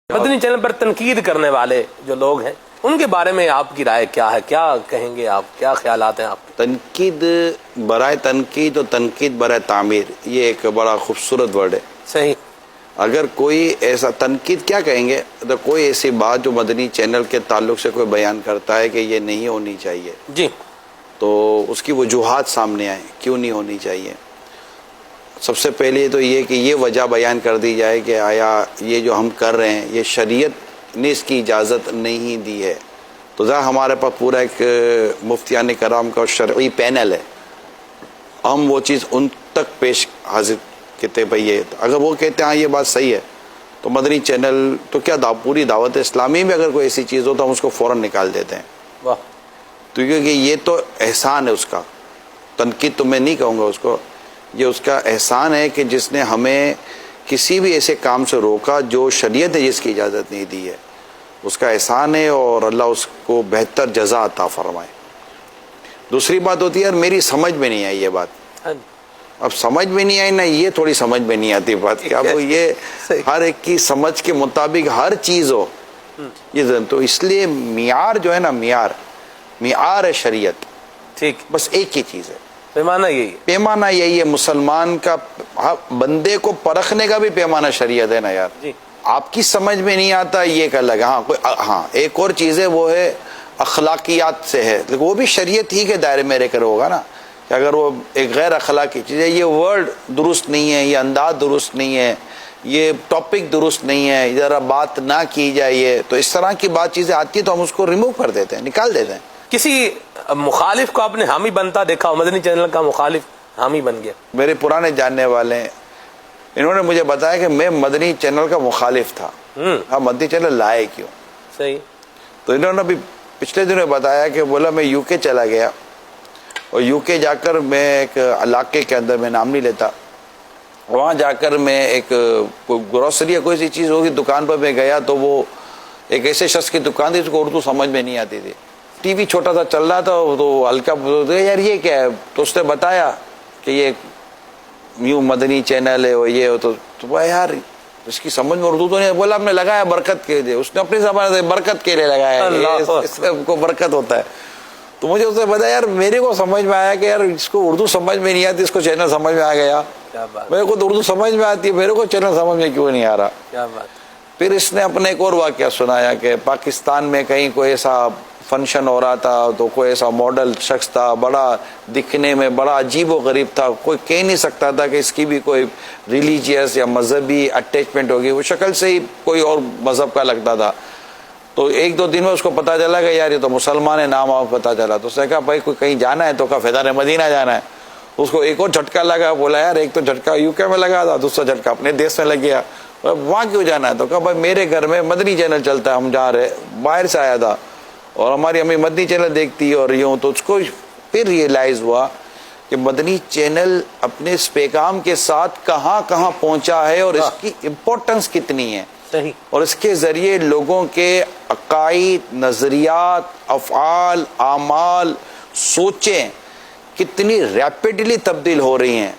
مدنی channel پر تنقید کرنے والے جو لوگ ہیں ان کے بارے میں آپ کی رائے کیا ہے؟ کیا کہیں گے آپ؟ کیا خیالات ہیں آپ کے؟ تنقید برائے تنقید اور تنقید برائے تعمیر، یہ ایک بڑا خوبصورت ورڈ ہے۔ صحیح۔ اگر کوئی ایسا تنقید کیا کہیں گے تو کوئی ایسی بات جو مدنی چینل کے تعلق سے کوئی بیان کرتا ہے کہ یہ نہیں ہونی چاہیے، جی، تو اس کی وجوہات سامنے آئیں کیوں نہیں ہونی چاہیے۔ سب سے پہلے تو یہ کہ یہ وجہ بیان کر دی جائے کہ آیا یہ جو ہم کر رہے ہیں یہ شریعت نے اس کی اجازت نہیں دی ہے۔ تو ذرا ہمارے پاس پورا ایک مفتیان کرام کا شرعی پینل ہے، ہم وہ چیز ان تک پیش حاضر کہتے بھائی یہ اگر وہ کہتے ہیں ہاں یہ بات صحیح ہے تو مدنی چینل تو کیا پوری دعوت اسلامی میں اگر کوئی ایسی چیز ہو تو ہم اس کو فوراً نکال دیتے ہیں۔ واہ، تو کیونکہ یہ تو احسان ہے اس کا، تنقید تو میں نہیں کہوں گا اس کو، یہ اس کا احسان ہے کہ جس نے ہمیں کسی بھی ایسے کام سے روکا جو شریعت ہے جس کی اجازت نہیں دی ہے، اس کا احسان ہے اور اللہ اس کو بہتر جزا عطا فرمائے۔ دوسری بات ہوتی ہے یار میری سمجھ میں نہیں آئی یہ بات، اب سمجھ میں نہیں آئی نا، یہ تھوڑی سمجھ میں نہیں آتی بات کہ اب یہ ہر ایک کی سمجھ کے مطابق ہر چیز ہو، یہ تو اس لیے معیار جو ہے نا، معیار ہے شریعت، ٹھیک، بس ایک ہی چیز ہے، پیمانہ یہی ہے۔ پیمانہ یہی ہے مسلمان کا، بندے کو پرکھنے کا بھی پیمانہ شریعت ہے نا یار۔ جی، آپ کی سمجھ میں نہیں آتا یہ ایک الگ، ہاں ایک اور چیز ہے وہ ہے اخلاقیات سے ہے، لیکن وہ بھی شریعت ہی کے دائرے میں رہ کر ہوگا نا، کہ اگر وہ ایک غیر اخلاقی چیز ہے، یہ ورڈ درست نہیں ہے، یہ انداز درست نہیں ہے، یہ ٹاپک درست نہیں ہے، ذرا بات نہ کی جائے، تو اس طرح کی بات چیزیں آتی ہیں تو ہم اس کو ریموو کر دیتے ہیں، نکال دیتے ہیں۔ کسی مخالف کو آپ نے حامی بنتا دیکھا ہو؟ مدنی چینل کا مخالف حامی بن گیا؟ میرے پرانے جاننے والے ہیں، انہوں نے مجھے بتایا کہ میں مدنی چینل کا مخالف تھا، ہاں مدنی چینل لائے کیوں؟ صحیح۔ تو انہوں نے بھی پچھلے دنوں بتایا کہ بولا میں یو کے چلا گیا اور یو کے جا کر میں ایک علاقے کے اندر، میں نام نہیں لیتا، وہاں جا کر میں ایک کوئی گروسری یا کوئی سی چیز ہوگی دکان پر میں گیا تو وہ ایک ایسے شخص کی دکان تھی جس کو اردو سمجھ میں نہیں آتی تھی، ٹی وی چھوٹا سا چل رہا تھا تو ہلکا یار یہ کیا ہے، تو اس نے بتایا کہ یہ یوں مدنی چینل ہے اور یہ تو یار اس کی سمجھ میں اردو تو نہیں، بولا ہم نے لگایا برکت کے لیے، اس نے اپنی زبان سے برکت کے لیے لگایا، اس سے کو برکت ہوتا ہے۔ تو مجھے اس نے بتایا یار میرے کو سمجھ میں آیا کہ یار اس کو اردو سمجھ میں نہیں آتی، اس کو چینل سمجھ میں آ گیا، میرے کو تو اردو سمجھ میں آتی ہے، میرے کو چینل سمجھ میں کیوں نہیں آ رہا؟ کیا بات۔ پھر اس نے اپنے ایک اور واقعہ سنایا کہ پاکستان میں کہیں کوئی ایسا فنکشن ہو رہا تھا تو کوئی ایسا ماڈل شخص تھا، بڑا دکھنے میں بڑا عجیب و غریب تھا، کوئی کہہ نہیں سکتا تھا کہ اس کی بھی کوئی ریلیجیس یا مذہبی اٹیچمنٹ ہوگی، وہ شکل سے ہی کوئی اور مذہب کا لگتا تھا۔ تو ایک دو دن میں اس کو پتا چلا کہ یار یہ تو مسلمان ہے، نام آپ پتا چلا، تو اس نے کہا بھائی کوئی کہیں جانا ہے؟ تو کہا فیضان مدینہ جانا ہے۔ اس کو ایک اور جھٹکا لگا، بولا یار ایک تو جھٹکا یو کے میں لگا تھا، دوسرا جھٹکا اپنے دیش میں لگ گیا، وہاں کیوں جانا ہے؟ تو کہا بھائی میرے گھر میں مدنی چینل چلتا ہے، ہم جا رہے، باہر سے آیا تھا اور ہماری امی مدنی چینل دیکھتی اور یوں، تو اس کو پھر ریئلائز ہوا کہ مدنی چینل اپنے اس پیغام کے ساتھ کہاں کہاں پہنچا ہے اور اس کی امپورٹنس کتنی ہے، صحیح، اور اس کے ذریعے لوگوں کے عقائد، نظریات، افعال، اعمال، سوچیں کتنی ریپڈلی تبدیل ہو رہی ہیں۔